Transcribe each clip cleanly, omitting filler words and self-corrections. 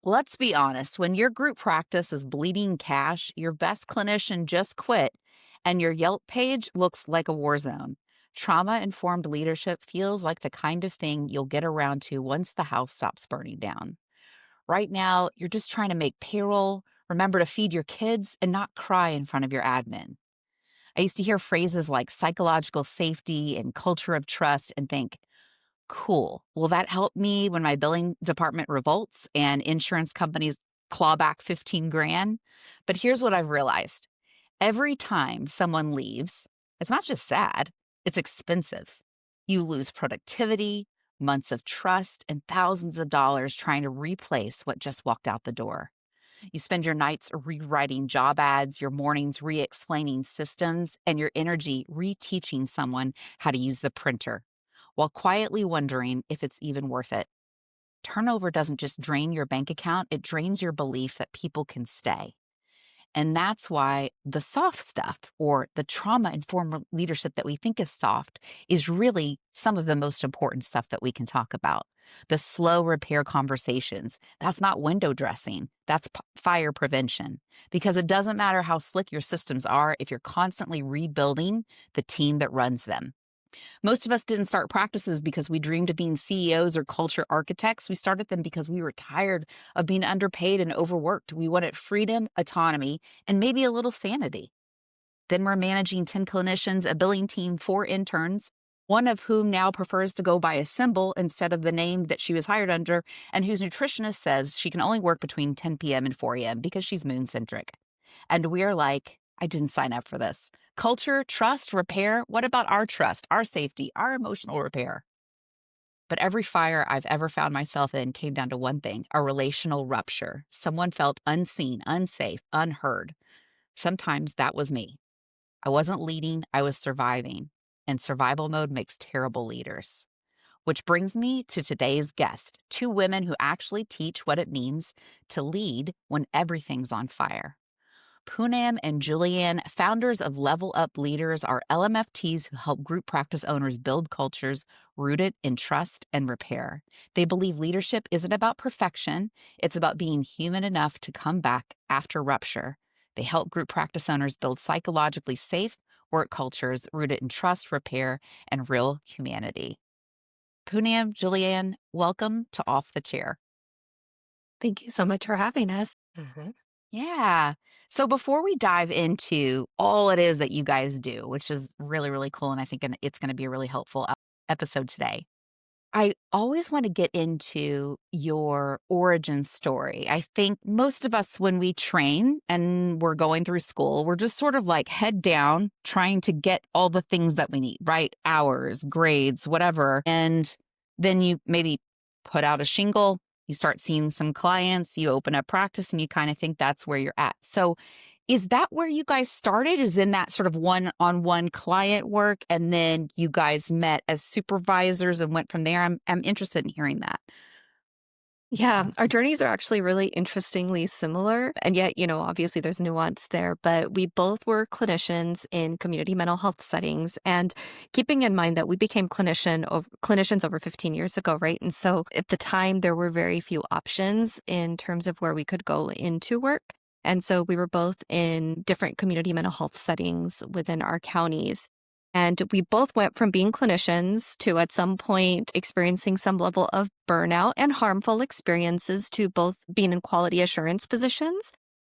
Let's be honest, when your group practice is bleeding cash, your best clinician just quit, and your Yelp page looks like a war zone. Trauma informed leadership feels like the kind of thing you'll get around to once the house stops burning down. Right now, you're just trying to make payroll, remember to feed your kids, and not cry in front of your admin. I used to hear phrases like psychological safety and culture of trust and think, cool. Will that help me when my billing department revolts and insurance companies claw back 15 grand? But here's what I've realized. Every time someone leaves, it's not just sad, it's expensive. You lose productivity, months of trust, and thousands of dollars trying to replace what just walked out the door. You spend your nights rewriting job ads, your mornings re explaining systems, and your energy reteaching someone how to use the printer, while quietly wondering if it's even worth it. Turnover doesn't just drain your bank account, it drains your belief that people can stay. And that's why the soft stuff, or the trauma informed leadership that we think is soft, is really some of the most important stuff that we can talk about. The slow repair conversations. That's not window dressing. That's fire prevention. Because it doesn't matter how slick your systems are if you're constantly rebuilding the team that runs them. Most of us didn't start practices because we dreamed of being CEOs or culture architects. We started them because we were tired of being underpaid and overworked. We wanted freedom, autonomy, and maybe a little sanity. Then we're managing 10 clinicians, a billing team, 4 interns, one of whom now prefers to go by a symbol instead of the name that she was hired under, and whose nutritionist says she can only work between 10 p.m. and 4 a.m. because she's moon-centric. And we're like, I didn't sign up for this. Culture, trust, repair. What about our trust, our safety, our emotional repair? But every fire I've ever found myself in came down to one thing, a relational rupture. Someone felt unseen, unsafe, unheard. Sometimes that was me. I wasn't leading, I was surviving. And survival mode makes terrible leaders. Which brings me to today's guest, 2 women who actually teach what it means to lead when everything's on fire. Poonam and Julianne, founders of Level Up Leaders, are LMFTs who help group practice owners build cultures rooted in trust and repair. They believe leadership isn't about perfection, it's about being human enough to come back after rupture. They help group practice owners build psychologically safe work cultures rooted in trust, repair, and real humanity. Poonam, Julianne, welcome to Off the Chair. Thank you so much for having us. Yeah. So before we dive into all it is that you guys do, which is really, really cool, and I think it's going to be a really helpful episode today, I always want to get into your origin story. I think most of us, when we train and we're going through school, we're just sort of like head down, trying to get all the things that we need, right? Hours, grades, whatever. And then you maybe put out a shingle, you start seeing some clients, you open up practice, and you kind of think that's where you're at. So is that where you guys started? Is in that sort of one-on-one client work, and then you guys met as supervisors and went from there? I'm interested in hearing that. Yeah, our journeys are actually really interestingly similar. And yet, obviously there's nuance there, but we both were clinicians in community mental health settings. And keeping in mind that we became clinicians over 15 years ago, right? And so at the time, there were very few options in terms of where we could go into work. And so we were both in different community mental health settings within our counties. And we both went from being clinicians to at some point experiencing some level of burnout and harmful experiences to both being in quality assurance positions.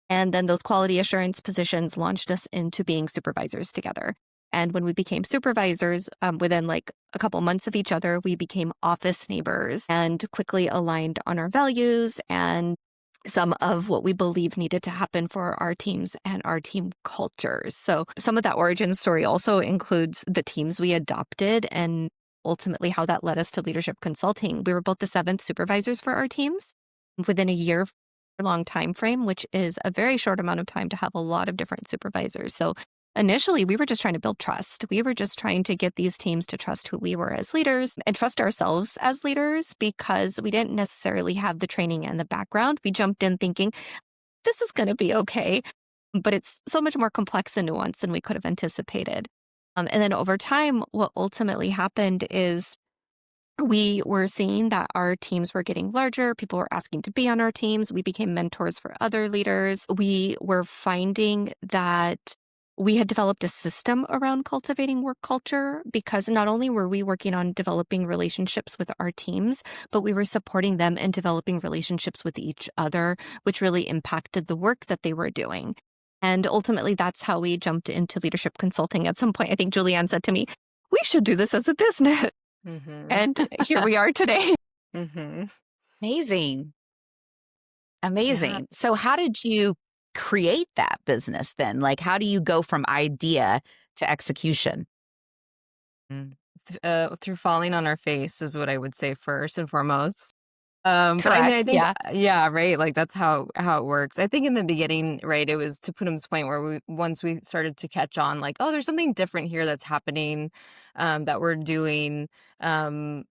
And then those quality assurance positions launched us into being supervisors together. And when we became supervisors, within like a couple months of each other, we became office neighbors and quickly aligned on our values and some of what we believe needed to happen for our teams and our team cultures. So some of that origin story also includes the teams we adopted and ultimately how that led us to leadership consulting. We were both the 7th supervisors for our teams within a year-long time frame, which is a very short amount of time to have a lot of different supervisors. So initially, we were just trying to build trust. We were just trying to get these teams to trust who we were as leaders and trust ourselves as leaders because we didn't necessarily have the training and the background. We jumped in thinking, this is going to be okay. But it's so much more complex and nuanced than we could have anticipated. And then over time, what ultimately happened is We were seeing that our teams were getting larger. People were asking to be on our teams. We became mentors for other leaders. We were finding that we had developed a system around cultivating work culture because not only were we working on developing relationships with our teams, but we were supporting them in developing relationships with each other, which really impacted the work that they were doing. And ultimately, that's how we jumped into leadership consulting. At some point, I think Julianne said to me, we should do this as a business. Mhm. And here we are today. Mhm. Amazing. Yeah. Amazing. So how did you create that business then? Like, how do you go from idea to execution? Mm. Through falling on our face is what I would say first and foremost. But I mean, I Correct. think Yeah. yeah, right, like, that's how it works. I think in the beginning, right, it was to Poonam's point where once we started to catch on, like, "Oh, there's something different here that's happening, that we're doing, um,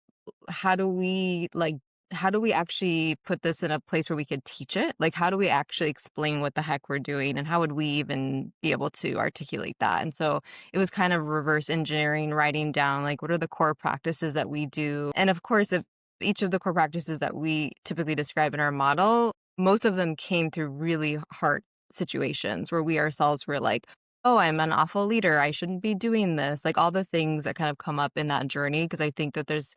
how do we, like how do we actually put this in a place where we could teach it? Like, how do we actually explain what the heck we're doing, and how would we even be able to articulate that?" And so, it was kind of reverse engineering, writing down, like, what are the core practices that we do? And, of course, if each of the core practices that we typically describe in our model, most of them came through really hard situations where we ourselves were like, "Oh, I'm an awful leader. I shouldn't be doing this." Like, all the things that kind of come up in that journey, because I think that there's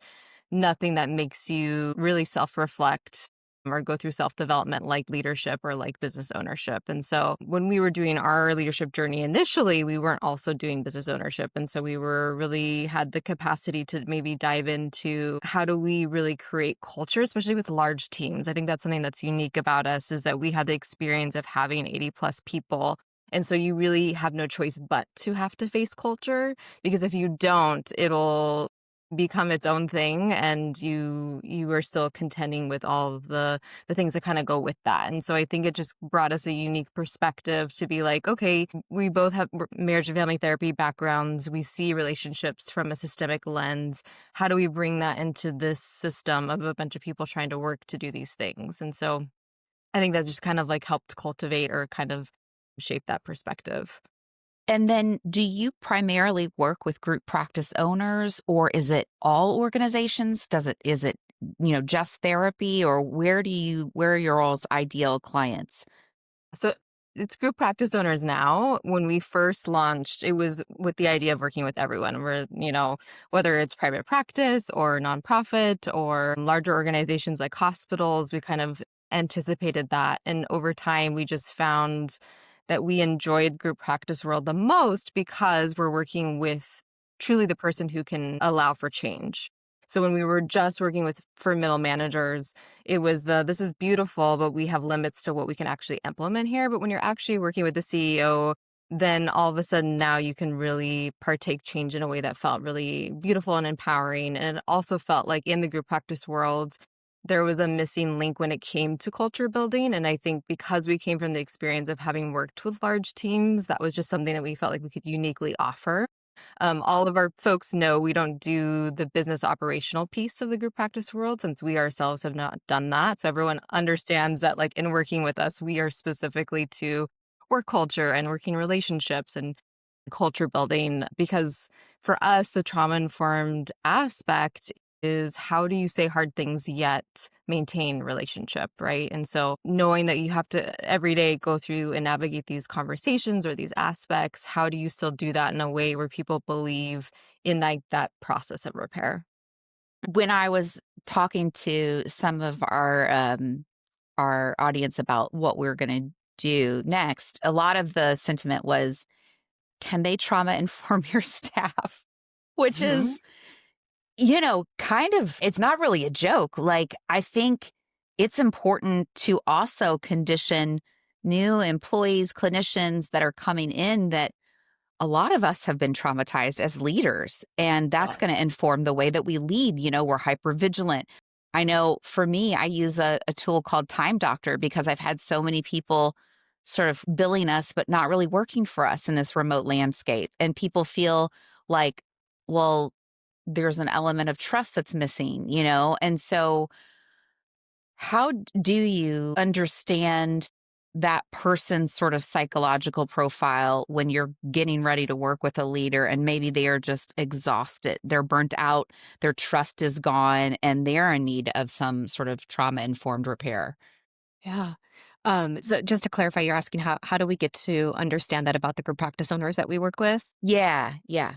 nothing that makes you really self-reflect or go through self-development like leadership or like business ownership. And so when we were doing our leadership journey initially, we weren't also doing business ownership. And so we were really had the capacity to maybe dive into how do we really create culture, especially with large teams. I think that's something that's unique about us is that we had the experience of having 80 plus people. And so you really have no choice but to have to face culture because if you don't, it'll become its own thing and you are still contending with all of the things that kind of go with that. And so I think it just brought us a unique perspective to be like, okay, we both have marriage and family therapy backgrounds. We see relationships from a systemic lens. How do we bring that into this system of a bunch of people trying to work to do these things? And so I think that just kind of like helped cultivate or kind of shape that perspective. And then do you primarily work with group practice owners or is it all organizations? Is it, just therapy or where are your all's ideal clients? So it's group practice owners now. When we first launched, it was with the idea of working with everyone. Whether it's private practice or nonprofit or larger organizations like hospitals, we kind of anticipated that. And over time, we just found that we enjoyed group practice world the most because we're working with truly the person who can allow for change. So when we were just working with for middle managers, it was this is beautiful, but we have limits to what we can actually implement here. But when you're actually working with the CEO, then all of a sudden now you can really partake change in a way that felt really beautiful and empowering. And it also felt like in the group practice world, there was a missing link when it came to culture building. And I think because we came from the experience of having worked with large teams, that was just something that we felt like we could uniquely offer. All of our folks know we don't do the business operational piece of the group practice world since we ourselves have not done that. So everyone understands that, like, in working with us, we are specifically to work culture and working relationships and culture building because for us, the trauma informed aspect is how do you say hard things yet maintain relationship, right? And so knowing that you have to every day go through and navigate these conversations or these aspects, how do you still do that in a way where people believe in like that process of repair? When I was talking to some of our audience about what we're going to do next, a lot of the sentiment was, can they trauma inform your staff? Which Hmm. is, kind of, it's not really a joke. Like, I think it's important to also condition new employees, clinicians that are coming in that a lot of us have been traumatized as leaders, and that's going to Yes. inform the way that we lead. We're hyper vigilant. I know for me, I use a tool called Time Doctor because I've had so many people sort of billing us, but not really working for us in this remote landscape. And people feel like, well, there's an element of trust that's missing. And so, how do you understand that person's sort of psychological profile when you're getting ready to work with a leader and maybe they are just exhausted. They're burnt out, their trust is gone, and they're in need of some sort of trauma informed repair. Yeah. So just to clarify, you're asking how do we get to understand that about the group practice owners that we work with? Yeah, yeah.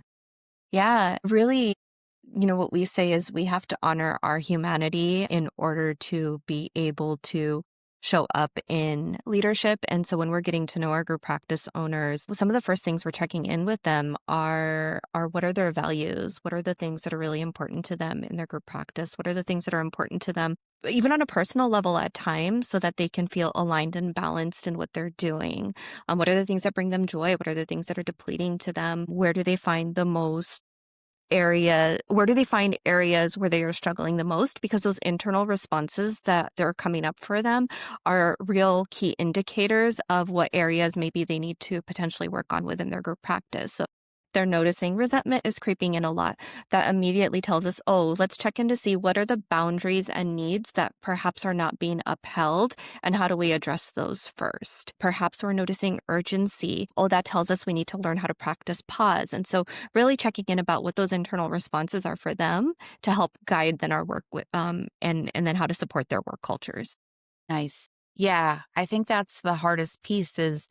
Yeah, really, what we say is we have to honor our humanity in order to be able to show up in leadership. And so when we're getting to know our group practice owners, some of the first things we're checking in with them are what are their values? What are the things that are really important to them in their group practice? What are the things that are important to them, even on a personal level at times, so that they can feel aligned and balanced in what they're doing? What are the things that bring them joy? What are the things that are depleting to them? Where do they find areas where they are struggling the most? Because those internal responses that they're coming up for them are real key indicators of what areas maybe they need to potentially work on within their group practice. So they're noticing resentment is creeping in a lot. That immediately tells us, oh, let's check in to see what are the boundaries and needs that perhaps are not being upheld, and how do we address those first? Perhaps we're noticing urgency. Oh, that tells us we need to learn how to practice pause. And so really checking in about what those internal responses are for them to help guide then our work with and then how to support their work cultures. Nice. Yeah, I think that's the hardest piece is,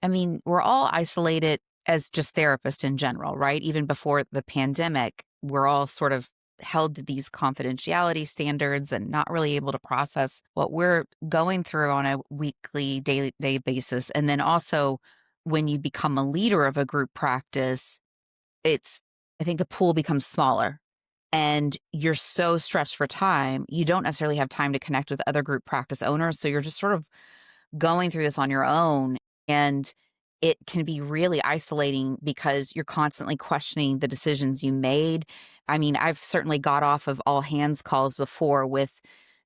I mean, we're all isolated as just therapists in general, right? Even before the pandemic, we're all sort of held to these confidentiality standards and not really able to process what we're going through on a weekly, daily day basis. And then also when you become a leader of a group practice, it's I think the pool becomes smaller and you're so stretched for time, you don't necessarily have time to connect with other group practice owners. So you're just sort of going through this on your own. And it can be really isolating because you're constantly questioning the decisions you made. I mean, I've certainly got off of all hands calls before with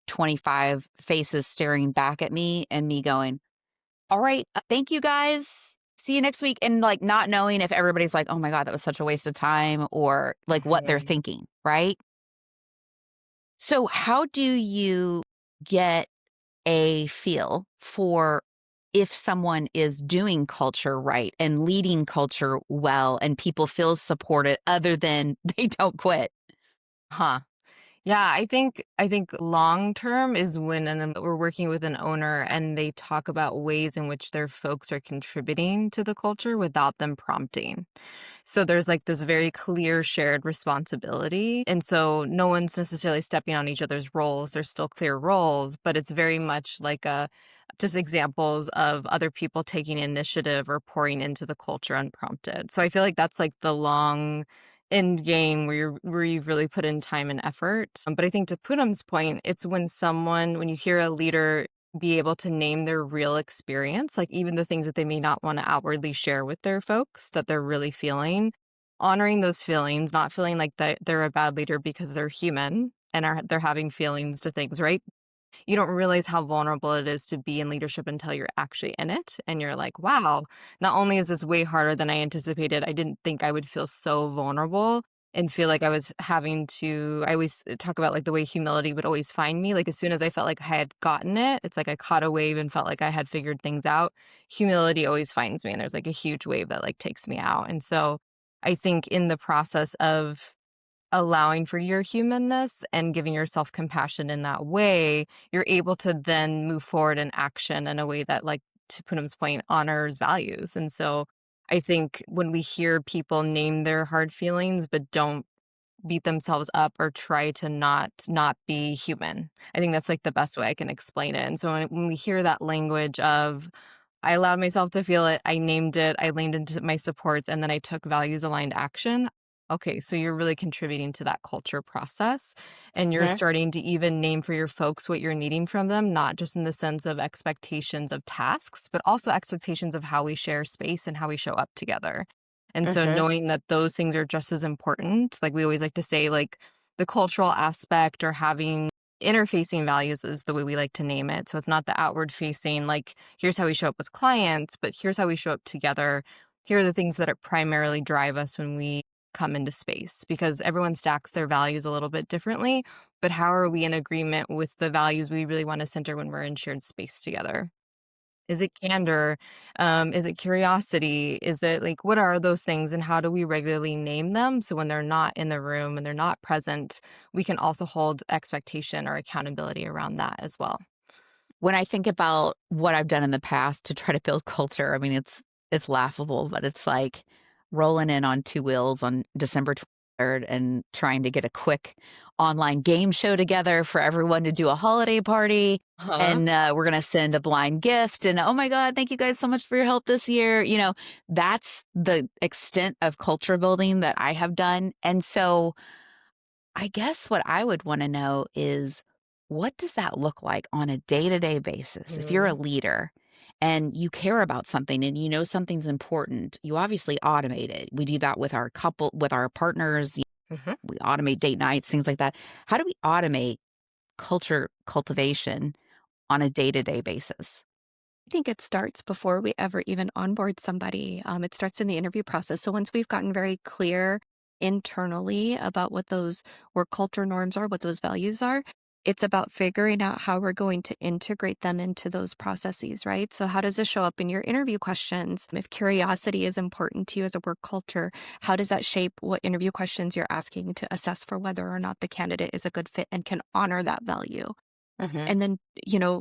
25 faces staring back at me and me going, all right, thank you guys. See you next week. And like not knowing if everybody's like, oh my God, that was such a waste of time or like what they're Mhm. thinking. Right. So, how do you get a feel for if someone is doing culture right and leading culture well and people feel supported other than they don't quit? Huh. Yeah, I think long term is when we're working with an owner and they talk about ways in which their folks are contributing to the culture without them prompting. So there's like this very clear shared responsibility. And so no one's necessarily stepping on each other's roles. There's still clear roles, but it's very much like a just examples of other people taking initiative or pouring into the culture unprompted. So I feel like that's like the long end game where you've really put in time and effort. But I think to Poonam's point, it's when you hear a leader be able to name their real experience, like even the things that they may not want to outwardly share with their folks that they're really feeling, honoring those feelings, not feeling like that they're a bad leader because they're human and they're having feelings to things, right? You don't realize how vulnerable it is to be in leadership until you're actually in it. And you're like, wow, not only is this way harder than I anticipated, I didn't think I would feel so vulnerable and feel like I was having to. I always talk about like the way humility would always find me. Like as soon as I felt like I had gotten it, it's like I caught a wave and felt like I had figured things out. Humility always finds me. And there's like a huge wave that like takes me out. And so I think in the process of allowing for your humanness and giving yourself compassion in that way, you're able to then move forward in action in a way that, like to Poonam's point, honors values. And so I think when we hear people name their hard feelings but don't beat themselves up or try to not be human, I think that's like the best way I can explain it. And so when we hear that language of I allowed myself to feel it. I named it. I leaned into my supports and then I took values aligned action. Okay, so you're really contributing to that culture process and you're Mhm. starting to even name for your folks what you're needing from them, not just in the sense of expectations of tasks, but also expectations of how we share space and how we show up together. And so Mhm. knowing that those things are just as important, like we always like to say, like the cultural aspect or having interfacing values is the way we like to name it. So it's not the outward facing, like, here's how we show up with clients, but here's how we show up together. Here are the things that are primarily drive us when we come into space because everyone stacks their values a little bit differently. But how are we in agreement with the values we really want to center when we're in shared space together? Is it candor? Is it curiosity? Is it like, what are those things and how do we regularly name them? So when they're not in the room and they're not present, we can also hold expectation or accountability around that as well. When I think about what I've done in the past to try to build culture, I mean, it's laughable, but it's like rolling in on 2 wheels on December 23rd and trying to get a quick online game show together for everyone to do a holiday party, Huh? and, we're gonna send a blind gift, and, "Oh my god, thank you guys so much for your help this year," that's the extent of culture building that I have done, and so I guess what I would wanna know is, what does that look like on a day-to-day basis? If you're a Mhm. leader and you care about something and you know something's important, you obviously automate it. We do that with our partners, Mhm. we automate date nights, things like that. How do we automate culture cultivation on a day-to-day basis? I think it starts before we ever even onboard somebody. It starts in the interview process. So once we've gotten very clear internally about what those work culture norms are, what those values are, it's about figuring out how we're going to integrate them into those processes, right? So how does this show up in your interview questions? If curiosity is important to you as a work culture, how does that shape what interview questions you're asking to assess for whether or not the candidate is a good fit and can honor that value? Mhm. And then,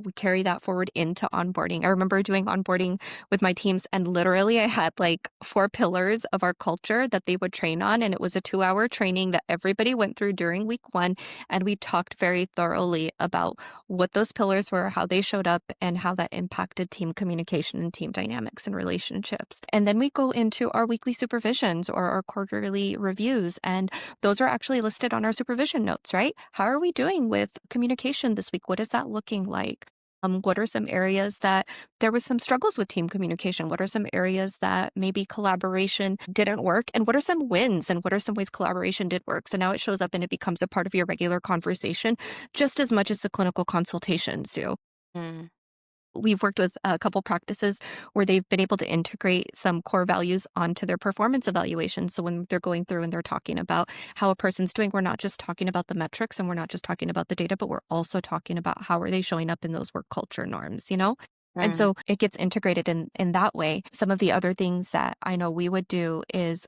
we carry that forward into onboarding. I remember doing onboarding with my teams, and literally I had like 4 pillars of our culture that they would train on. And it was a 2-hour training that everybody went through during week 1. And we talked very thoroughly about what those pillars were, how they showed up, and how that impacted team communication and team dynamics and relationships. And then we go into our weekly supervisions or our quarterly reviews. And those are actually listed on our supervision notes, right? How are we doing with communication this week? What is that looking like? What are some areas that there was some struggles with team communication? What are some areas that maybe collaboration didn't work? And what are some wins? And what are some ways collaboration did work? So now it shows up and it becomes a part of your regular conversation just as much as the clinical consultations do. Mm. We've worked with a couple practices where they've been able to integrate some core values onto their performance evaluation. So when they're going through and they're talking about how a person's doing, we're not just talking about the metrics and we're not just talking about the data, but we're also talking about how are they showing up in those work culture norms? And Mm. so it gets integrated in that way. Some of the other things that I know we would do is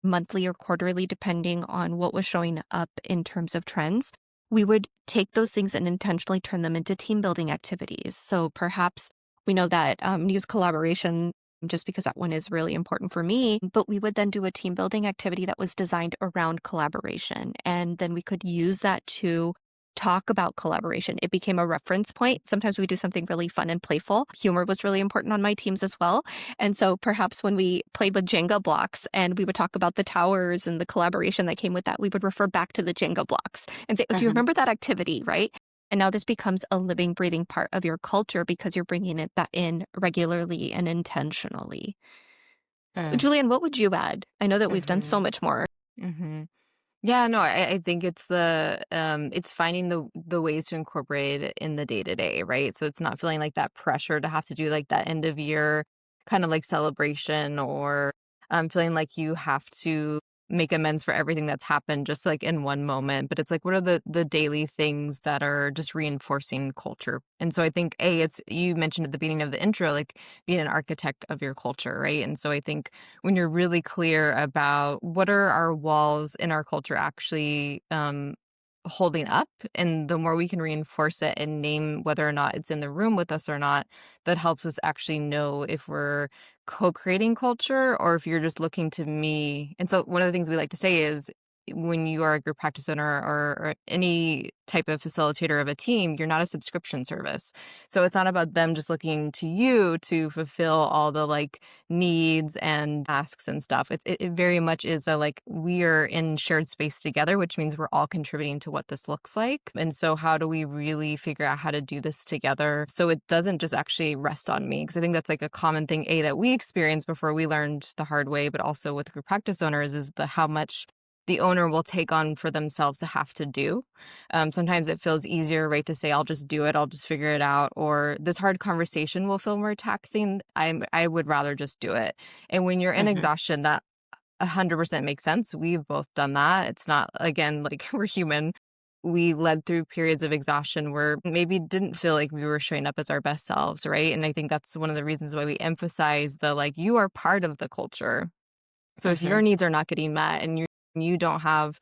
monthly or quarterly, depending on what was showing up in terms of trends. We would take those things and intentionally turn them into team building activities. So perhaps we know that use collaboration just because that one is really important for me, but we would then do a team building activity that was designed around collaboration. And then we could use that to talk about collaboration. It became a reference point. Sometimes we do something really fun and playful. Humor was really important on my teams as well. And so perhaps when we played with Jenga blocks and we would talk about the towers and the collaboration that came with that, we would refer back to the Jenga blocks and say, "Oh, do you Mhm. remember that activity?" Right? And now this becomes a living, breathing part of your culture because you're bringing that in regularly and intentionally. Mm. Julian, what would you add? I know that we've done so Mhm. much more. Mhm. Yeah, no, I think it's finding the ways to incorporate it in the day to day, right? So it's not feeling like that pressure to have to do like that end of year kind of like celebration or feeling like you have to make amends for everything that's happened just like in one moment. But it's like, what are the daily things that are just reinforcing culture? And so I think it's you mentioned at the beginning of the intro, like being an architect of your culture, right? And so I think when you're really clear about what are our walls in our culture actually holding up, and the more we can reinforce it and name whether or not it's in the room with us or not, that helps us actually know if we're co-creating culture or if you're just looking to me. And so one of the things we like to say is when you are a group practice owner or any type of facilitator of a team, you're not a subscription service. So it's not about them just looking to you to fulfill all the like needs and asks and stuff. It very much is a like we are in shared space together, which means we're all contributing to what this looks like. And so how do we really figure out how to do this together so it doesn't just actually rest on me? Because I think that's like a common thing that we experienced before we learned the hard way, but also with group practice owners is the how much the owner will take on for themselves to have to do. Sometimes it feels easier, right, to say, I'll just do it, I'll just figure it out, or this hard conversation will feel more taxing. I would rather just do it. And when you're in Mhm. exhaustion, that 100% makes sense. We've both done that. It's not, again, like we're human. we led through periods of exhaustion where maybe didn't feel like we were showing up as our best selves, right? And I think that's one of the reasons why we emphasize the like, you are part of the culture. So if Mhm. your needs are not getting met and you don't have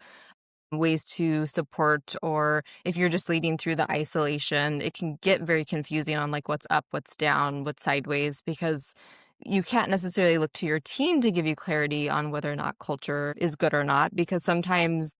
ways to support, or if you're just leading through the isolation, it can get very confusing on like what's up, what's down, what's sideways, because you can't necessarily look to your team to give you clarity on whether or not culture is good or not, because sometimes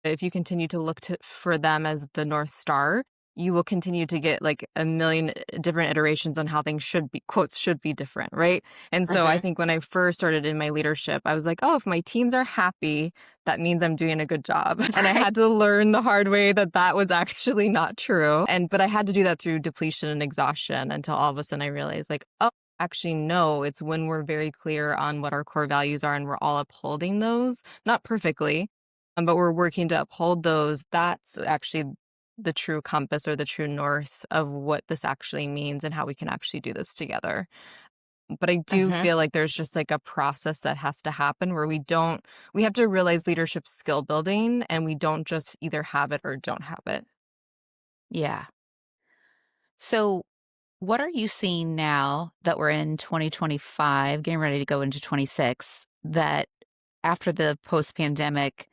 if you continue to look for them as the North Star, you will continue to get like a million different iterations on how things should be, quotes, should be different, right? And so I Mhm. think when I first started in my leadership, I was like, oh, if my teams are happy, that means I'm doing a good job. And I Right. had to learn the hard way that that was actually not true. But I had to do that through depletion and exhaustion until all of a sudden I realized, like, oh, actually, no, it's when we're very clear on what our core values are and we're all upholding those, not perfectly, but we're working to uphold those. That's actually the true compass or the true north of what this actually means and how we can actually do this together. But I do Mhm. feel like there's just like a process that has to happen where we have to realize leadership skill building, and we don't just either have it or don't have it. Yeah. So, what are you seeing now that we're in 2025, getting ready to go into 26, that after the post-pandemic,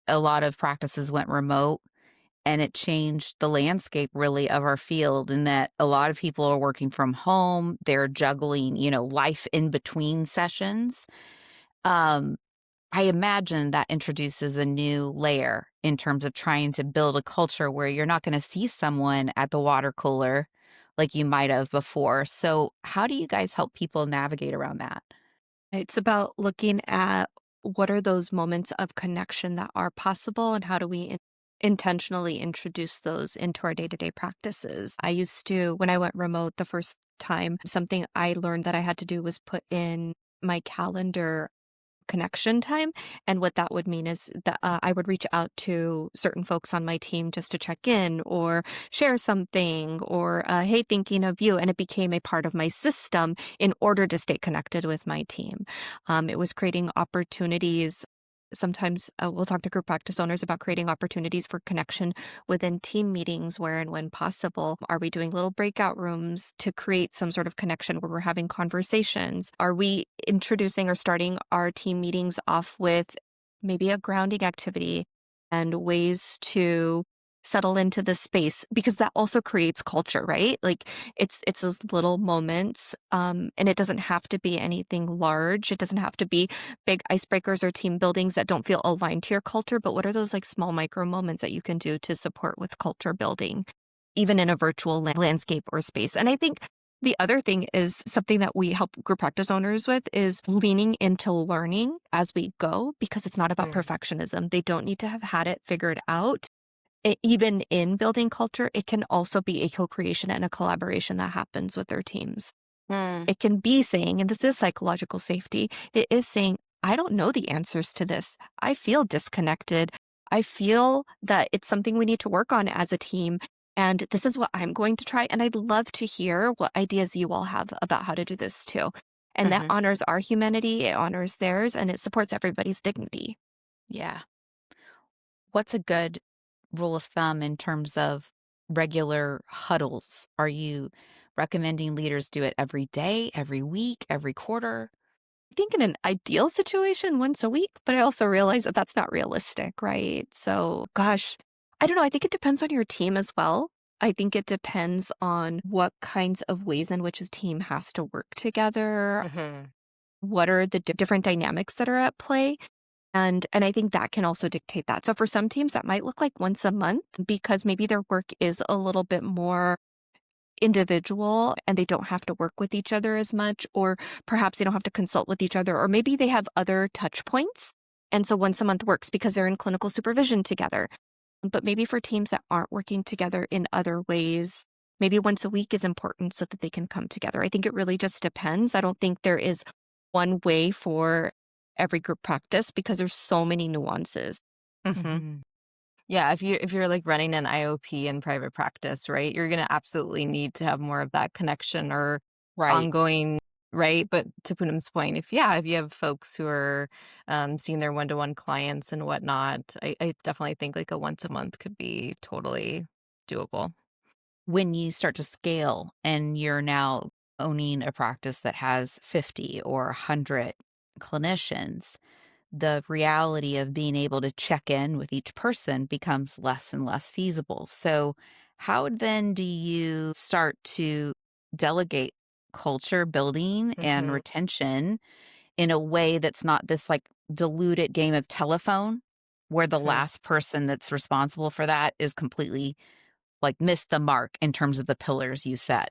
a lot of practices went remote and it changed the landscape really of our field in that a lot of people are working from home, they're juggling, life in between sessions. Um, I imagine that introduces a new layer in terms of trying to build a culture where you're not gonna see someone at the water cooler like you might have before. So, how do you guys help people navigate around that? It's about looking at what are those moments of connection that are possible and how do we intentionally introduce those into our day-to-day practices. I used to, when I went remote the first time, something I learned that I had to do was put in my calendar connection time. And what that would mean is that I would reach out to certain folks on my team just to check in or share something or, hey, thinking of you. And it became a part of my system in order to stay connected with my team. It was creating opportunities. Sometimes we'll talk to group practice owners about creating opportunities for connection within team meetings where and when possible. Are we doing little breakout rooms to create some sort of connection where we're having conversations? Are we introducing or starting our team meetings off with maybe a grounding activity and ways to settle into the space because that also creates culture, right? Like it's those little moments and it doesn't have to be anything large. It doesn't have to be big icebreakers or team buildings that don't feel aligned to your culture, but what are those like small micro moments that you can do to support with culture building, even in a virtual landscape or space? And I think the other thing is something that we help group practice owners with is leaning into learning as we go because it's not about Mm. perfectionism. They don't need to have had it figured out. Even in building culture, it can also be a co-creation and a collaboration that happens with their teams. Mm. It can be saying, and this is psychological safety, it is saying, I don't know the answers to this. I feel disconnected. I feel that it's something we need to work on as a team. And this is what I'm going to try. And I'd love to hear what ideas you all have about how to do this too. And that Mhm. honors our humanity, it honors theirs, and it supports everybody's dignity. Yeah. What's a good rule of thumb in terms of regular huddles? Are you recommending leaders do it every day, every week, every quarter? I think in an ideal situation, once a week, but I also realize that that's not realistic, right? So, gosh, I don't know. I think it depends on your team as well. I think it depends on what kinds of ways in which a team has to work together. Mhm. What are the different dynamics that are at play? And I think that can also dictate that. So for some teams, that might look like once a month because maybe their work is a little bit more individual and they don't have to work with each other as much, or perhaps they don't have to consult with each other, or maybe they have other touch points. And so once a month works because they're in clinical supervision together. But maybe for teams that aren't working together in other ways, maybe once a week is important so that they can come together. I think it really just depends. I don't think there is one way for every group practice because there's so many nuances. Mhm. Mhm. Yeah, if you're like running an IOP in private practice, right? You're gonna absolutely need to have more of that connection or Right. ongoing right? But to Poonam's point, if you have folks who are seeing their one-to-one clients and whatnot, I definitely think like a once a month could be totally doable. When you start to scale and you're now owning a practice that has 50 or 100 clinicians, the reality of being able to check in with each person becomes less and less feasible. So, how then do you start to delegate culture building and Hmm. retention in a way that's not this like diluted game of telephone where the Hmm. last person that's responsible for that is completely like missed the mark in terms of the pillars you set?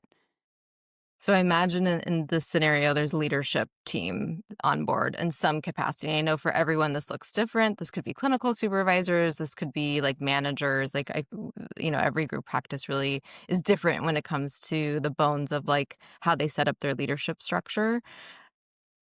So I imagine in this scenario, there's a leadership team on board in some capacity. I know for everyone this looks different. This could be clinical supervisors. This could be like managers. Every group practice really is different when it comes to the bones of like how they set up their leadership structure.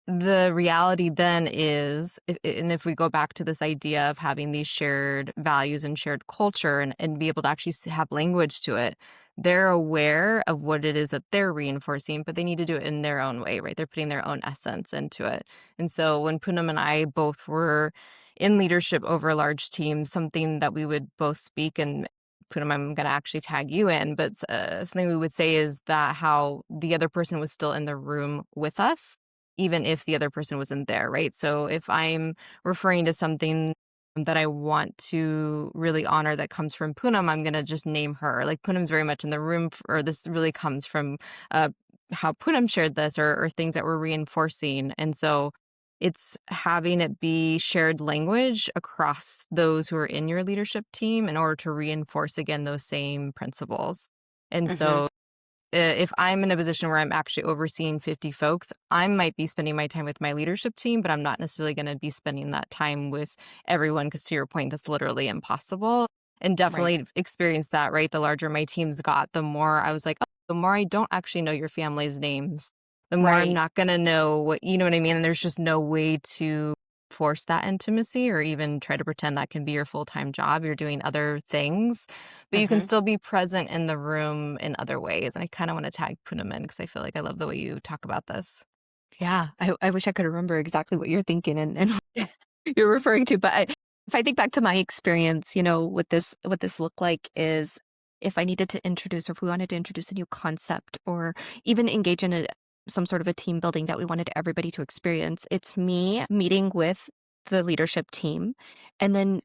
The reality then is, if we go back to this idea of having these shared values and shared culture and be able to actually have language to it, they're aware of what it is that they're reinforcing, but they need to do it in their own way, right? They're putting their own essence into it. And so when Poonam and I both were in leadership over large teams, something that we would both speak and Poonam, I'm going to actually tag you in, but something we would say is that how the other person was still in the room with us even if the other person wasn't there, right? So if I'm referring to something that I want to really honor that comes from Poonam, I'm gonna just name her. Like Poonam's very much in the room, or this really comes from uh, how Poonam shared this, or things that we're reinforcing, and so it's having it be shared language across those who are in your leadership team in order to reinforce again those same principles. And Hmm. so if I'm in a position where I'm actually overseeing 50 folks, I might be spending my time with my leadership team, but I'm not necessarily going to be spending that time with everyone because, to your point, that's literally impossible. And Right. definitely experienced that, right? The larger my teams got, the more I was like, oh, the more I don't actually know your family's names, the more I'm Right. not going to know what, you know what I mean? And there's just no way to force that intimacy or even try to pretend that can be your full-time job. You're doing other things, but you can Hmm. still be present in the room in other ways. And I kind of want to tag Poonam in because I feel like I love the way you talk about this. Yeah, I wish I could remember exactly what you're thinking and you're referring to. But if I think back to my experience, what this looked like is if I needed to introduce or if we wanted to introduce a new concept or even engage in some sort of a team building that we wanted everybody to experience, it's me meeting with the leadership team and then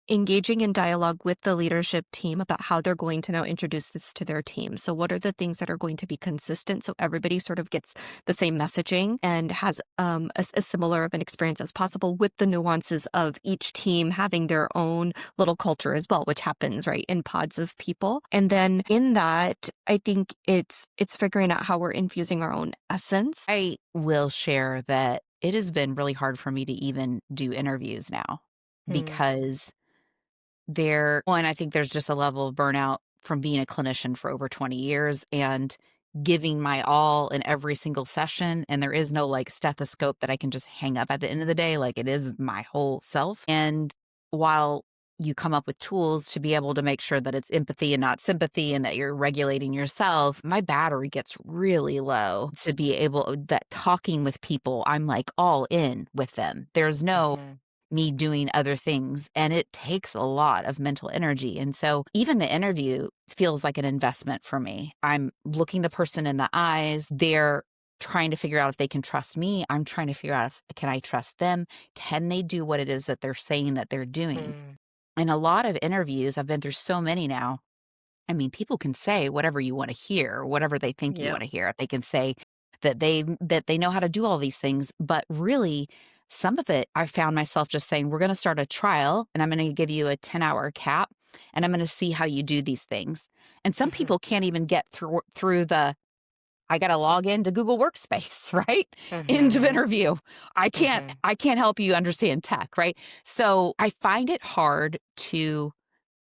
engaging in dialogue with the leadership team about how they're going to now introduce this to their team. So, what are the things that are going to be consistent so everybody sort of gets the same messaging and has as similar of an experience as possible with the nuances of each team having their own little culture as well, which happens right in pods of people. And then in that, I think it's figuring out how we're infusing our own essence. I will share that it has been really hard for me to even do interviews now Hmm. because I think there's just a level of burnout from being a clinician for over 20 years and giving my all in every single session. And there is no like stethoscope that I can just hang up at the end of the day. Like it is my whole self. And while you come up with tools to be able to make sure that it's empathy and not sympathy and that you're regulating yourself, my battery gets really low to be able that talking with people, I'm like all in with them. There's no Hmm. me doing other things, and it takes a lot of mental energy, and so even the interview feels like an investment for me. I'm looking the person in the eyes, they're trying to figure out if they can trust me, I'm trying to figure out if can I trust them? Can they do what it is that they're saying that they're doing? Hmm. In a lot of interviews, I've been through so many now, I mean, people can say whatever you wanna hear, whatever they think you Yep. wanna hear. They can say that they know how to do all these things, but really, some of it, I found myself just saying, "We're gonna start a trial, and I'm gonna give you a 10-hour cap, and I'm gonna see how you do these things." And some Hmm. people can't even get through the, "I gotta log into Google Workspace," right? End of Hmm. interview. I can't Hmm. I can't help you understand tech, right? So, I find it hard to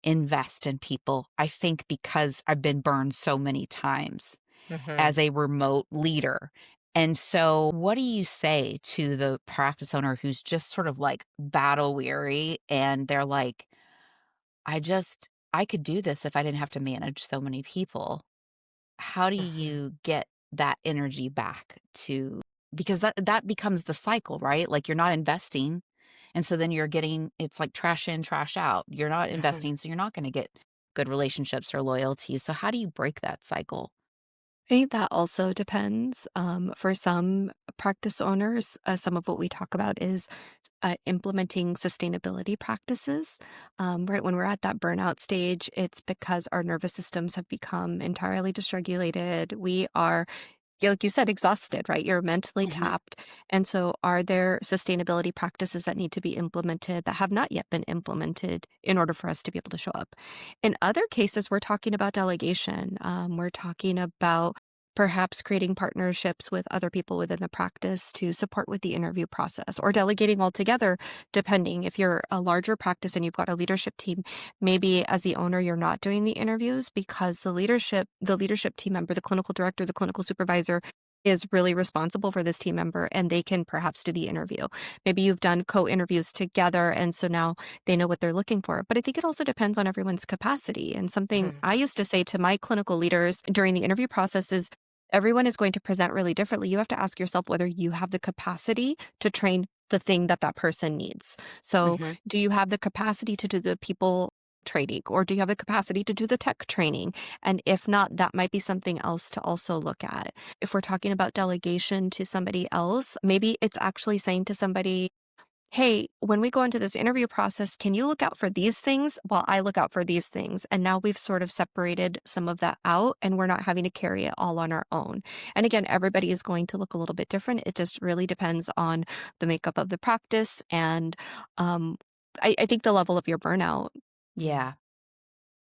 invest in people, I think because I've been burned so many times Hmm. as a remote leader. And so, what do you say to the practice owner who's just sort of like battle weary and they're like, I could do this if I didn't have to manage so many people. How do Hmm. you get that energy back to, because that becomes the cycle, right? Like you're not investing, and so then you're getting, it's like trash in, trash out. You're not Mhm. investing, so you're not gonna get good relationships or loyalty. So how do you break that cycle? I think that also depends. For some practice owners, some of what we talk about is implementing sustainability practices. Right when we're at that burnout stage, it's because our nervous systems have become entirely dysregulated. We are, yeah, like you said, exhausted, right? You're mentally Mhm. tapped. And so, are there sustainability practices that need to be implemented that have not yet been implemented in order for us to be able to show up? In other cases, we're talking about delegation. We're talking about perhaps creating partnerships with other people within the practice to support with the interview process or delegating altogether, depending if you're a larger practice and you've got a leadership team. Maybe as the owner, you're not doing the interviews because the leadership team member, the clinical director, the clinical supervisor is really responsible for this team member and they can perhaps do the interview. Maybe you've done co-interviews together and so now they know what they're looking for. But I think it also depends on everyone's capacity. And something Mhm. I used to say to my clinical leaders during the interview process is everyone is going to present really differently. You have to ask yourself whether you have the capacity to train the thing that that person needs. So, Mhm. do you have the capacity to do the people training or do you have the capacity to do the tech training? And if not, that might be something else to also look at. If we're talking about delegation to somebody else, maybe it's actually saying to somebody, hey, when we go into this interview process, can you look out for these things while I look out for these things? And now we've sort of separated some of that out and we're not having to carry it all on our own. And again, everybody is going to look a little bit different. It just really depends on the makeup of the practice and um, I think the level of your burnout. Mhm. Yeah.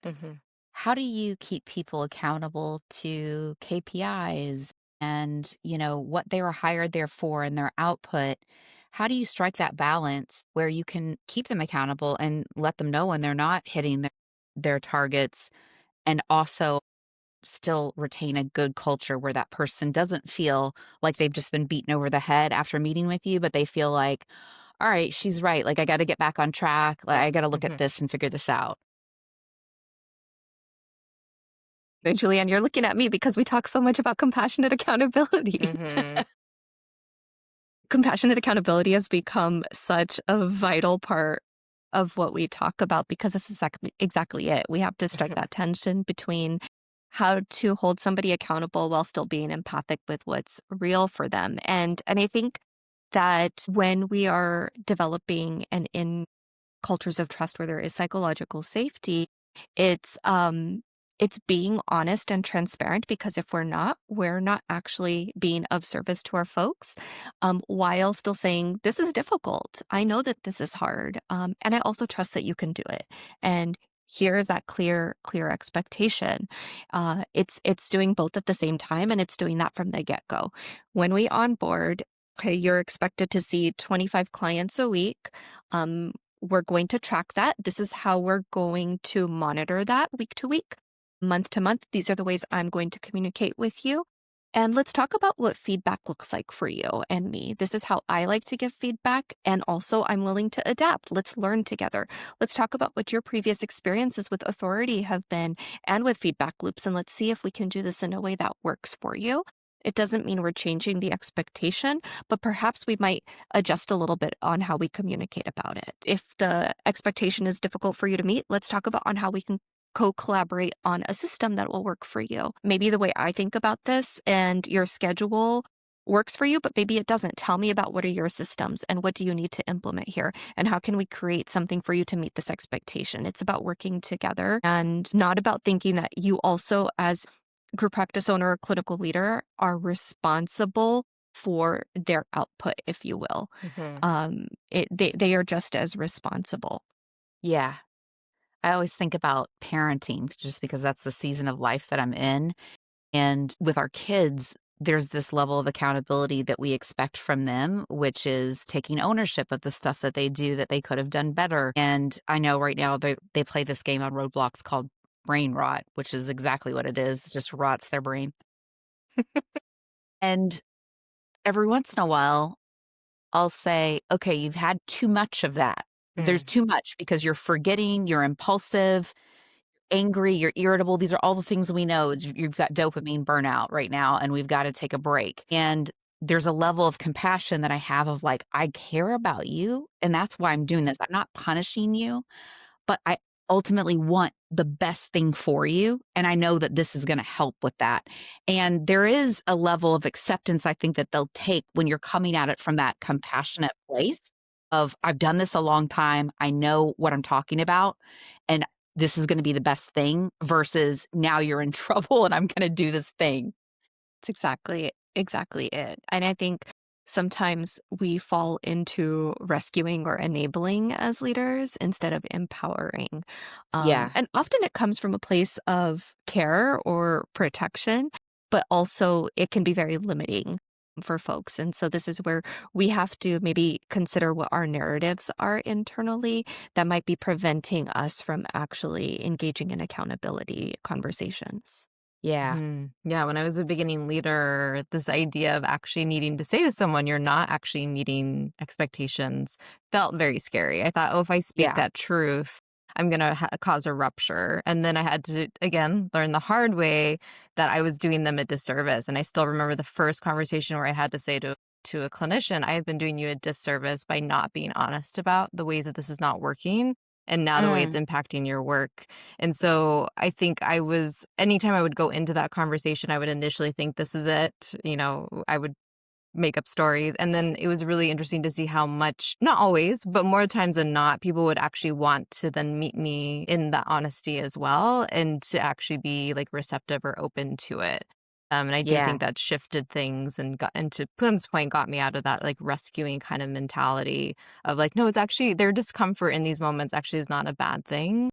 Mhm. How do you keep people accountable to KPIs and, what they were hired there for and their output? How do you strike that balance where you can keep them accountable and let them know when they're not hitting their targets, and also still retain a good culture where that person doesn't feel like they've just been beaten over the head after meeting with you, but they feel like, all right, she's right. Like, I got to get back on track. Like, I got to look at Mhm. this and figure this out. And Julianne, you're looking at me because we talk so much about compassionate accountability. Mhm. Compassionate accountability has become such a vital part of what we talk about because this is exactly it. We have to strike Mhm. that tension between how to hold somebody accountable while still being empathic with what's real for them. And I think that when we are developing and in cultures of trust where there is psychological safety, it's it's being honest and transparent because if we're not actually being of service to our folks, while still saying this is difficult. I know that this is hard, and I also trust that you can do it. And here is that clear expectation. It's doing both at the same time, and it's doing that from the get go. When we onboard, okay, you're expected to see 25 clients a week. Um, we're going to track that. This is how we're going to monitor that week to week, month to month. These are the ways I'm going to communicate with you. And let's talk about what feedback looks like for you and me. This is how I like to give feedback. And also, I'm willing to adapt. Let's learn together. Let's talk about what your previous experiences with authority have been and with feedback loops. And let's see if we can do this in a way that works for you. It doesn't mean we're changing the expectation, but perhaps we might adjust a little bit on how we communicate about it. If the expectation is difficult for you to meet, let's talk about on how we can co-collaborate on a system that will work for you. Maybe the way I think about this and your schedule works for you, but maybe it doesn't. Tell me about what are your systems and what do you need to implement here and how can we create something for you to meet this expectation. It's about working together and not about thinking that you also as group practice owner or clinical leader are responsible for their output, if you will. Mhm. They are just as responsible. Yeah. I always think about parenting just because that's the season of life that I'm in. And with our kids, there's this level of accountability that we expect from them, which is taking ownership of the stuff that they do that they could have done better. And I know right now they play this game on Roblox called brain rot, which is exactly what it is. It just rots their brain. And every once in a while, I'll say, okay, you've had too much of that. There's Mm. too much because you're forgetting, you're impulsive, angry, you're irritable. These are all the things we know. You've got dopamine burnout right now, and we've got to take a break. And there's a level of compassion that I have of like, I care about you, and that's why I'm doing this. I'm not punishing you, but I ultimately want the best thing for you. And I know that this is going to help with that. And there is a level of acceptance, I think, that they'll take when you're coming at it from that compassionate place of, I've done this a long time. I know what I'm talking about. And this is going to be the best thing versus now you're in trouble and I'm going to do this thing. It's exactly it. And I think sometimes we fall into rescuing or enabling as leaders instead of empowering. Yeah. And often it comes from a place of care or protection, but also it can be very limiting for folks. And so this is where we have to maybe consider what our narratives are internally that might be preventing us from actually engaging in accountability conversations. Yeah. Yeah, when I was a beginning leader, this idea of actually needing to say to someone you're not actually meeting expectations felt very scary. I thought, oh, if I speak Yeah. that truth, I'm going to cause a rupture. And then I had to, again, learn the hard way that I was doing them a disservice. And I still remember the first conversation where I had to say to a clinician, I have been doing you a disservice by not being honest about the ways that this is not working. And now the way it's Mm. impacting your work. And so I think anytime I would go into that conversation, I would initially think this is it. I would make up stories. And then it was really interesting to see how much, not always, but more times than not, people would actually want to then meet me in that honesty as well and to actually be like receptive or open to it. And I do Yeah. think that shifted things and to Poonam's point, got me out of that like rescuing kind of mentality of like, no, it's actually their discomfort in these moments actually is not a bad thing.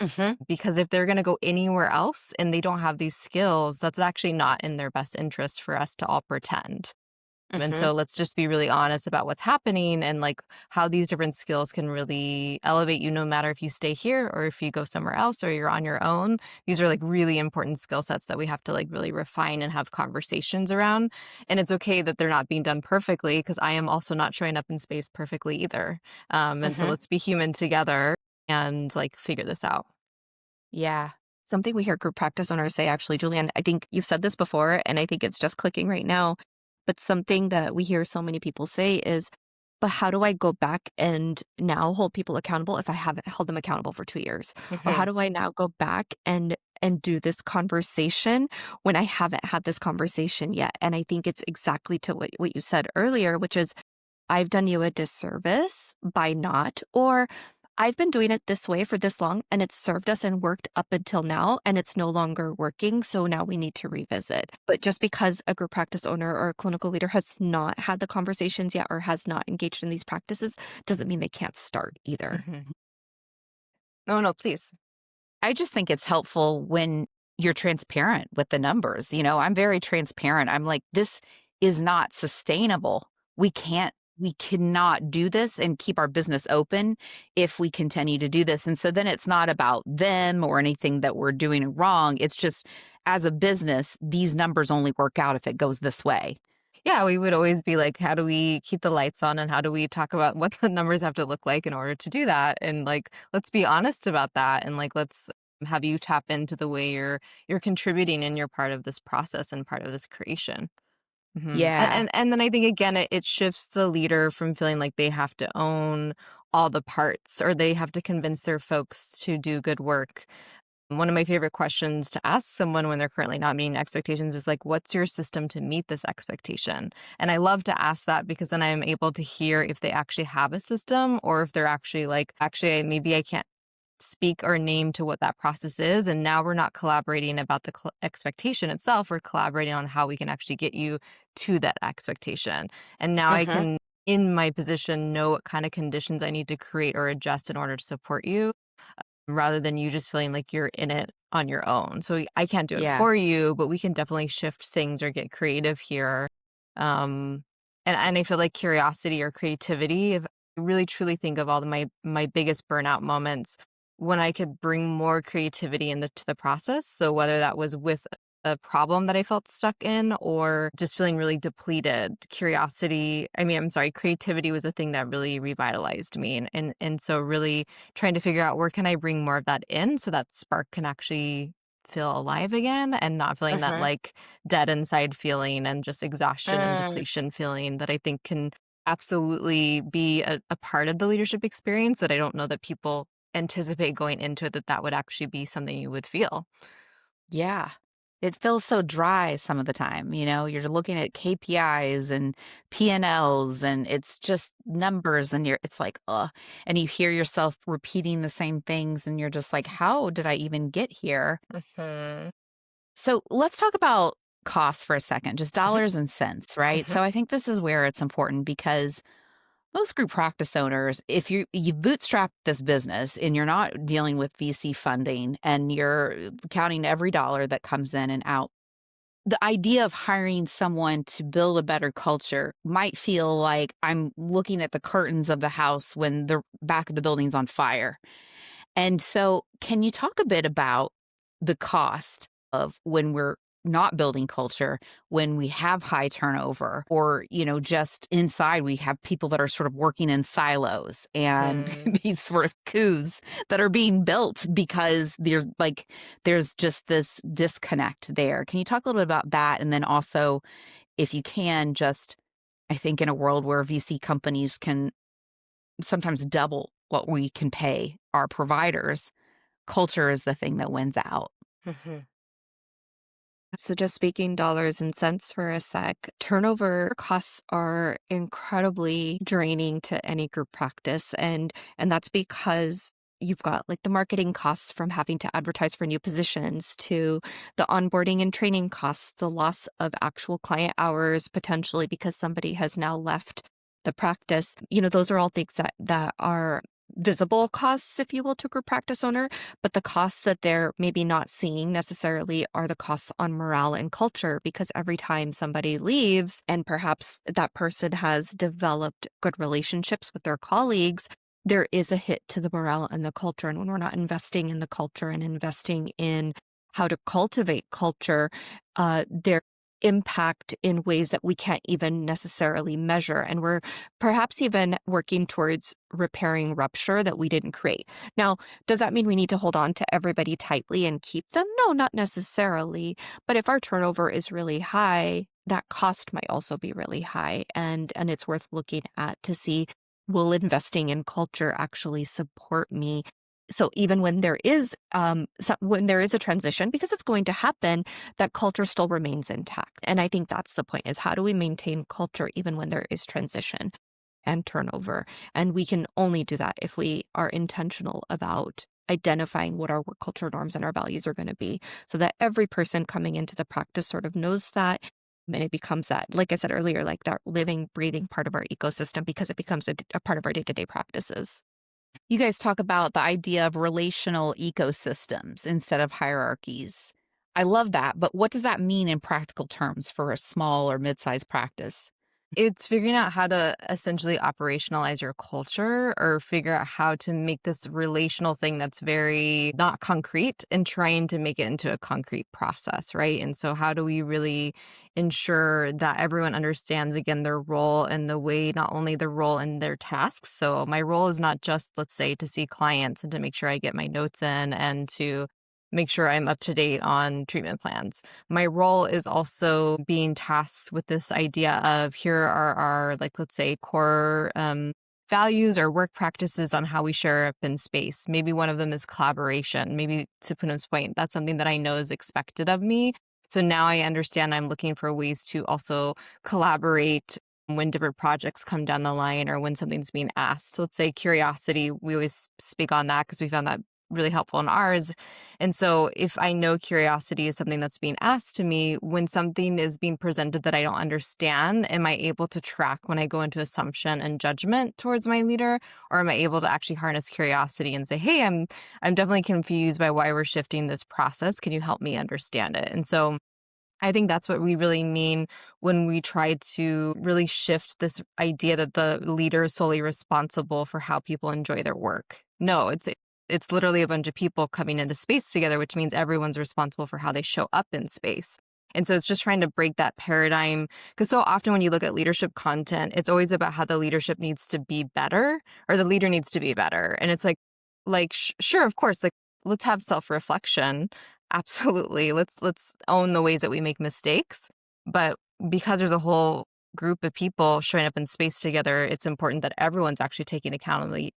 Hmm. Because if they're going to go anywhere else and they don't have these skills, that's actually not in their best interest for us to all pretend. And Hmm. so let's just be really honest about what's happening and like how these different skills can really elevate you no matter if you stay here or if you go somewhere else or you're on your own. These are like really important skill sets that we have to like really refine and have conversations around. And it's okay that they're not being done perfectly because I am also not showing up in space perfectly either. And so Hmm. let's be human together and like figure this out. Yeah. Something we hear group practice owners say, actually, Julianne, I think you've said this before, and I think it's just clicking right now. But something that we hear so many people say is, but how do I go back and now hold people accountable if I haven't held them accountable for 2 years? Or how Hmm. do I now go back and do this conversation when I haven't had this conversation yet? And I think it's exactly to what you said earlier, which is I've done you a disservice by not, or I've been doing it this way for this long and it's served us and worked up until now and it's no longer working. So now we need to revisit. But just because a group practice owner or a clinical leader has not had the conversations yet or has not engaged in these practices doesn't mean they can't start either. Hmm. No, no, please. I just think it's helpful when you're transparent with the numbers. I'm very transparent. I'm like, this is not sustainable. We cannot do this and keep our business open if we continue to do this. And so then it's not about them or anything that we're doing wrong. It's just as a business, these numbers only work out if it goes this way. Yeah, we would always be like, how do we keep the lights on and how do we talk about what the numbers have to look like in order to do that? And like, let's be honest about that. And like, let's have you tap into the way you're contributing and you're part of this process and part of this creation. And, Yeah. and then I think again, it shifts the leader from feeling like they have to own all the parts or they have to convince their folks to do good work. One of my favorite questions to ask someone when they're currently not meeting expectations is like, what's your system to meet this expectation? And I love to ask that because then I'm able to hear if they actually have a system or if they're actually like, actually, maybe I can't speak or name to what that process is. And now we're not collaborating about the expectation itself. We're collaborating on how we can actually get you to that expectation. And now I Hmm. can, in my position, know what kind of conditions I need to create or adjust in order to support you rather than you just feeling like you're in it on your own. So I can't do it Yeah. for you, but we can definitely shift things or get creative here. Um, and I feel like curiosity or creativity, if I really truly think of all my biggest burnout moments when I could bring more creativity into the process. So whether that was with a problem that I felt stuck in or just feeling really depleted. Creativity was a thing that really revitalized me. And so really trying to figure out where can I bring more of that in so that spark can actually feel alive again and not feeling that Mhm. like dead inside feeling and just exhaustion and Mm. depletion feeling that I think can absolutely be a part of the leadership experience that I don't know that people anticipate going into it, that that would actually be something you would feel. Yeah. It feels so dry some of the time, you're looking at KPIs and P&Ls and it's just numbers and it's like, and you hear yourself repeating the same things and you're just like, how did I even get here? Mhm. So let's talk about costs for a second, just Mhm. dollars and cents, right? Mhm. So I think this is where it's important because most group practice owners, if you bootstrap this business and you're not dealing with VC funding and you're counting every dollar that comes in and out, the idea of hiring someone to build a better culture might feel like I'm looking at the curtains of the house when the back of the building's on fire. And so, can you talk a bit about the cost of when we're not building culture, when we have high turnover, or, just inside we have people that are sort of working in silos and Mhm. these sort of coups that are being built because there's just this disconnect there. Can you talk a little bit about that? And then also, if you can, just I think in a world where VC companies can sometimes double what we can pay our providers, culture is the thing that wins out. Mhm. So just speaking dollars and cents for a sec, turnover costs are incredibly draining to any group practice and that's because you've got like the marketing costs from having to advertise for new positions to the onboarding and training costs, the loss of actual client hours potentially because somebody has now left the practice. Those are all things that are visible costs, if you will, to group practice owner, but the costs that they're maybe not seeing necessarily are the costs on morale and culture because every time somebody leaves and perhaps that person has developed good relationships with their colleagues, there is a hit to the morale and the culture. And when we're not investing in the culture and investing in how to cultivate culture, their impact in ways that we can't even necessarily measure. And we're perhaps even working towards repairing rupture that we didn't create. Now, does that mean we need to hold on to everybody tightly and keep them? No, not necessarily. But if our turnover is really high, that cost might also be really high. And it's worth looking at to see, will investing in culture actually support me? So even when there is when there is a transition, because it's going to happen, that culture still remains intact. And I think that's the point, is how do we maintain culture even when there is transition and turnover? And we can only do that if we are intentional about identifying what our work culture norms and our values are going to be so that every person coming into the practice sort of knows that. And it becomes that, like I said earlier, like that living, breathing part of our ecosystem because it becomes a part of our day to day practices. You guys talk about the idea of relational ecosystems instead of hierarchies. I love that, but what does that mean in practical terms for a small or mid-sized practice? It's figuring out how to essentially operationalize your culture or figure out how to make this relational thing that's very not concrete and trying to make it into a concrete process, right? And so, how do we really ensure that everyone understands, again, their role and the way, not only their role and their tasks? So, my role is not just, let's say, to see clients and to make sure I get my notes in and to make sure I'm up to date on treatment plans. My role is also being tasked with this idea of here are our, like, let's say, core values or work practices on how we share up in space. Maybe one of them is collaboration. Maybe to Poonam's point, that's something that I know is expected of me. So now I understand I'm looking for ways to also collaborate when different projects come down the line or when something's being asked. So let's say curiosity, we always speak on that because we found that really helpful in ours. And so if I know curiosity is something that's being asked to me, when something is being presented that I don't understand, am I able to track when I go into assumption and judgment towards my leader? Or am I able to actually harness curiosity and say, hey, I'm definitely confused by why we're shifting this process. Can you help me understand it? And so I think that's what we really mean when we try to really shift this idea that the leader is solely responsible for how people enjoy their work. No, It's literally a bunch of people coming into space together, which means everyone's responsible for how they show up in space. And so it's just trying to break that paradigm, because so often when you look at leadership content, it's always about how the leadership needs to be better or the leader needs to be better. And it's sure, of course, like let's have self-reflection. Absolutely. Let's own the ways that we make mistakes. But because there's a whole group of people showing up in space together, it's important that everyone's actually taking accountability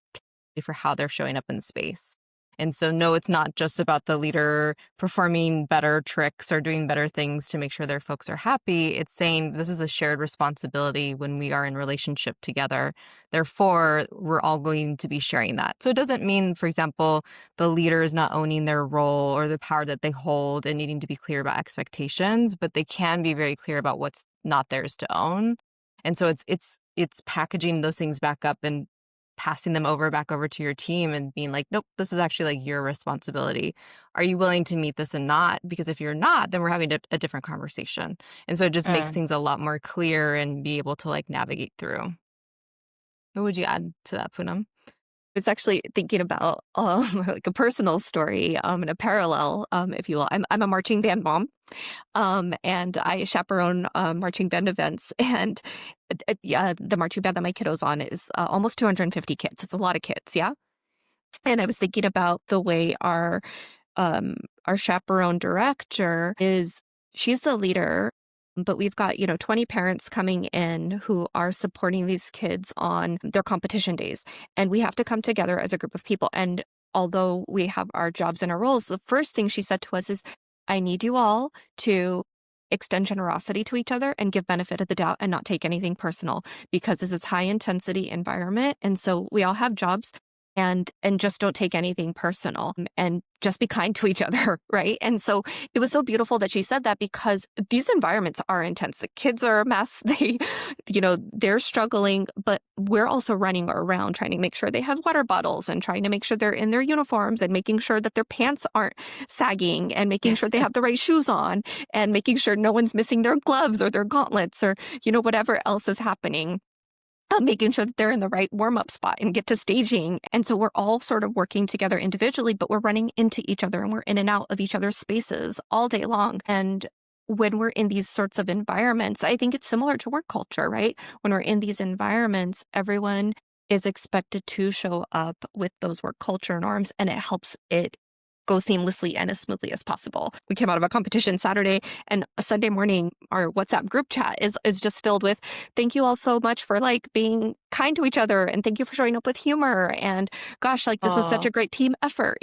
for how they're showing up in space. And so, no, it's not just about the leader performing better tricks or doing better things to make sure their folks are happy. It's saying this is a shared responsibility when we are in relationship together. Therefore, we're all going to be sharing that. So it doesn't mean, for example, the leader is not owning their role or the power that they hold and needing to be clear about expectations, but they can be very clear about what's not theirs to own. And so it's packaging those things back up and passing them back over to your team and being like, nope, this is actually like your responsibility. Are you willing to meet this and not? Because if you're not, then we're having a different conversation. And so it just makes things a lot more clear and be able to like navigate through. What would you add to that, Poonam? Was actually thinking about like a personal story and a parallel, if you will. I'm a marching band mom, and I chaperone marching band events. And yeah, the marching band that my kiddo's on is almost 250 kids. It's a lot of kids, yeah. And I was thinking about the way our chaperone director is. She's the leader, but we've got 20 parents coming in who are supporting these kids on their competition days, and we have to come together as a group of people. And although we have our jobs and our roles, the first thing she said to us is, I need you all to extend generosity to each other and give benefit of the doubt and not take anything personal, because this is high intensity environment, and so we all have jobs, and just don't take anything personal, and just be kind to each other, right? And so it was so beautiful that she said that, because these environments are intense. The kids are a mess. They're struggling, but we're also running around trying to make sure they have water bottles and trying to make sure they're in their uniforms and making sure that their pants aren't sagging and making sure they have the right shoes on and making sure no one's missing their gloves or their gauntlets or, whatever else is happening. Making sure that they're in the right warm-up spot and get to staging. And so we're all sort of working together individually, but we're running into each other and we're in and out of each other's spaces all day long. And when we're in these sorts of environments, I think it's similar to work culture, right? When we're in these environments, everyone is expected to show up with those work culture norms, and it helps it go seamlessly and as smoothly as possible. We came out of a competition Saturday, and a Sunday morning, our WhatsApp group chat is just filled with, thank you all so much for like being kind to each other, and thank you for showing up with humor, and gosh, like this was such a great team effort,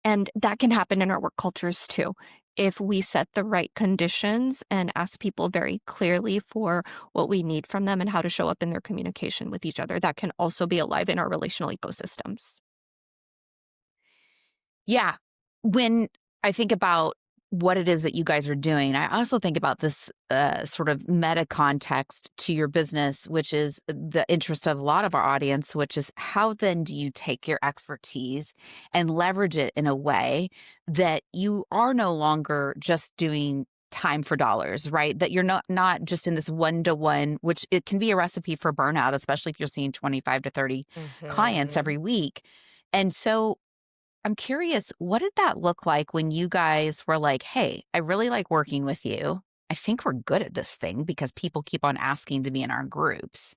And that can happen in our work cultures too. If we set the right conditions and ask people very clearly for what we need from them and how to show up in their communication with each other, that can also be alive in our relational ecosystems. Yeah. When I think about what it is that you guys are doing, I also think about this sort of meta context to your business, which is the interest of a lot of our audience, which is how then do you take your expertise and leverage it in a way that you are no longer just doing time for dollars, right? That you're not just in this one-to-one, which it can be a recipe for burnout, especially if you're seeing 25 to 30 clients every week. And so I'm curious, what did that look like when you guys were like, hey, I really like working with you. I think we're good at this thing because people keep on asking to be in our groups.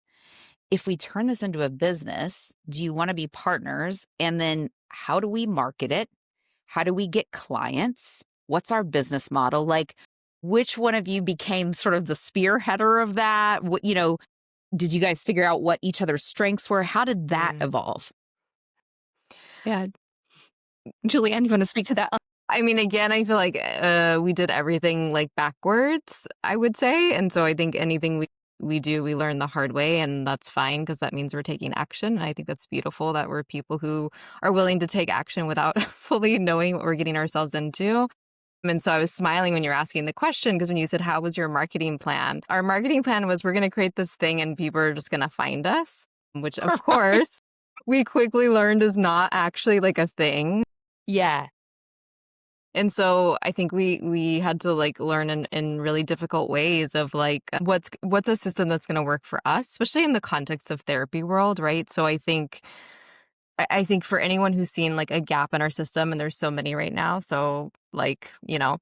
If we turn this into a business, do you want to be partners? And then how do we market it? How do we get clients? What's our business model? Like, which one of you became sort of the spearheader of that? Did you guys figure out what each other's strengths were? How did that evolve? Yeah. Julianne, you want to speak to that? I mean, again, I feel like we did everything like backwards, I would say. And so I think anything we do, we learn the hard way, and that's fine because that means we're taking action. And I think that's beautiful that we're people who are willing to take action without fully knowing what we're getting ourselves into. And so I was smiling when you're asking the question, because when you said, how was your marketing plan? Our marketing plan was, we're going to create this thing and people are just going to find us, which of course we quickly learned is not actually like a thing. Yeah. And so I think we had to like learn in really difficult ways of like what's a system that's going to work for us, especially in the context of therapy world, right? So I think I think for anyone who's seen like a gap in our system, and there's so many right now, so like,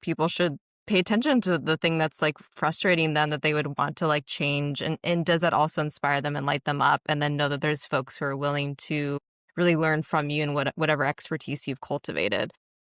people should pay attention to the thing that's like frustrating them that they would want to like change. And does that also inspire them and light them up? And then know that there's folks who are willing to really learn from you and whatever expertise you've cultivated.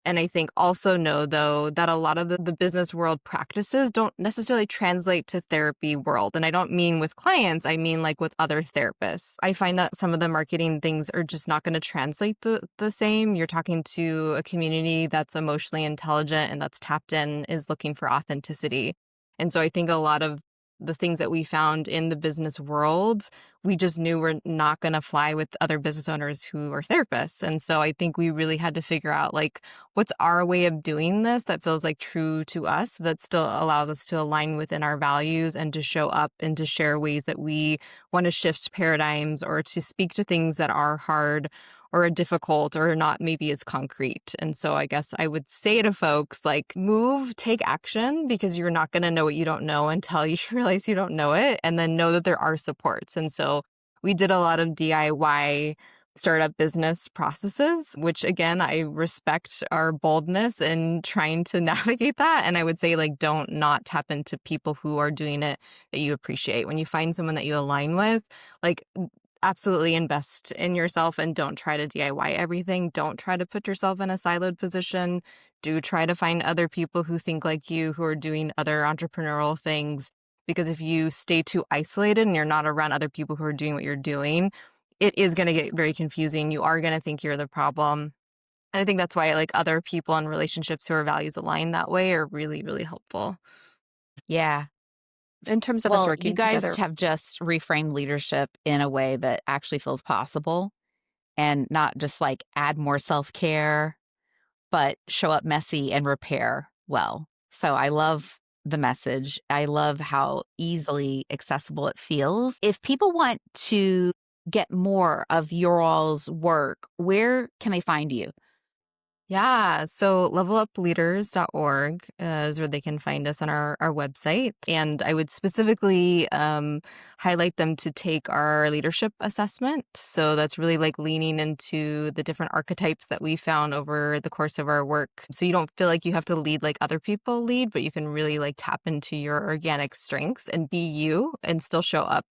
And I think also know though that a lot of the business world practices don't necessarily translate to therapy world. And I don't mean with clients, I mean like with other therapists. I find that some of the marketing things are just not going to translate the same. You're talking to a community that's emotionally intelligent and that's tapped in, is looking for authenticity. And so I think a lot of the things that we found in the business world, we just knew were not going to fly with other business owners who are therapists. And so I think we really had to figure out like, what's our way of doing this that feels like true to us, that still allows us to align within our values and to show up and to share ways that we want to shift paradigms or to speak to things that are hard or are difficult or not maybe as concrete. And so I guess I would say to folks like, move, take action, because you're not going to know what you don't know until you realize you don't know it, and then know that there are supports. And so we did a lot of DIY startup business processes, which again, I respect our boldness in trying to navigate that. And I would say, like, don't not tap into people who are doing it that you appreciate. When you find someone that you align with, like, absolutely invest in yourself and don't try to DIY everything. Don't try to put yourself in a siloed position. Do try to find other people who think like you, who are doing other entrepreneurial things. Because if you stay too isolated and you're not around other people who are doing what you're doing, it is going to get very confusing. You are going to think you're the problem. And I think that's why like other people in relationships who are values aligned that way are really, really helpful. Yeah. In terms of us Well, you working guys together. have just reframed leadership in a way that actually feels possible and not just like add more self care, but show up messy and repair well. So I love the message. I love how easily accessible it feels. If people want to get more of your all's work, where can they find you? Yeah. So levelupleaders.org is where they can find us on our website. And I would specifically highlight them to take our leadership assessment. So that's really like leaning into the different archetypes that we found over the course of our work. So you don't feel like you have to lead like other people lead, but you can really like tap into your organic strengths and be you and still show up.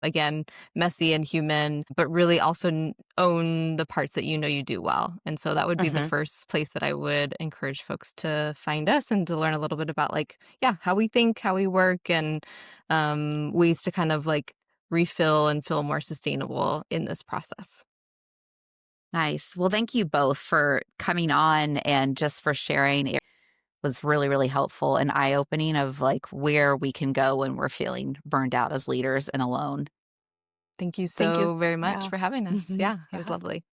Again, messy and human, but really also own the parts that you know you do well. And so that would be the Hmm. first place that I would encourage folks to find us and to learn a little bit about like, yeah, how we think, how we work, and ways to kind of like refill and feel more sustainable in this process. Nice. Well, thank you both for coming on and just for sharing. It was really, really helpful and eye opening of like where we can go when we're feeling burned out as leaders and alone. Thank you Thank you. so very much Yeah. for having us. Mhm. Yeah, it was Yeah. lovely.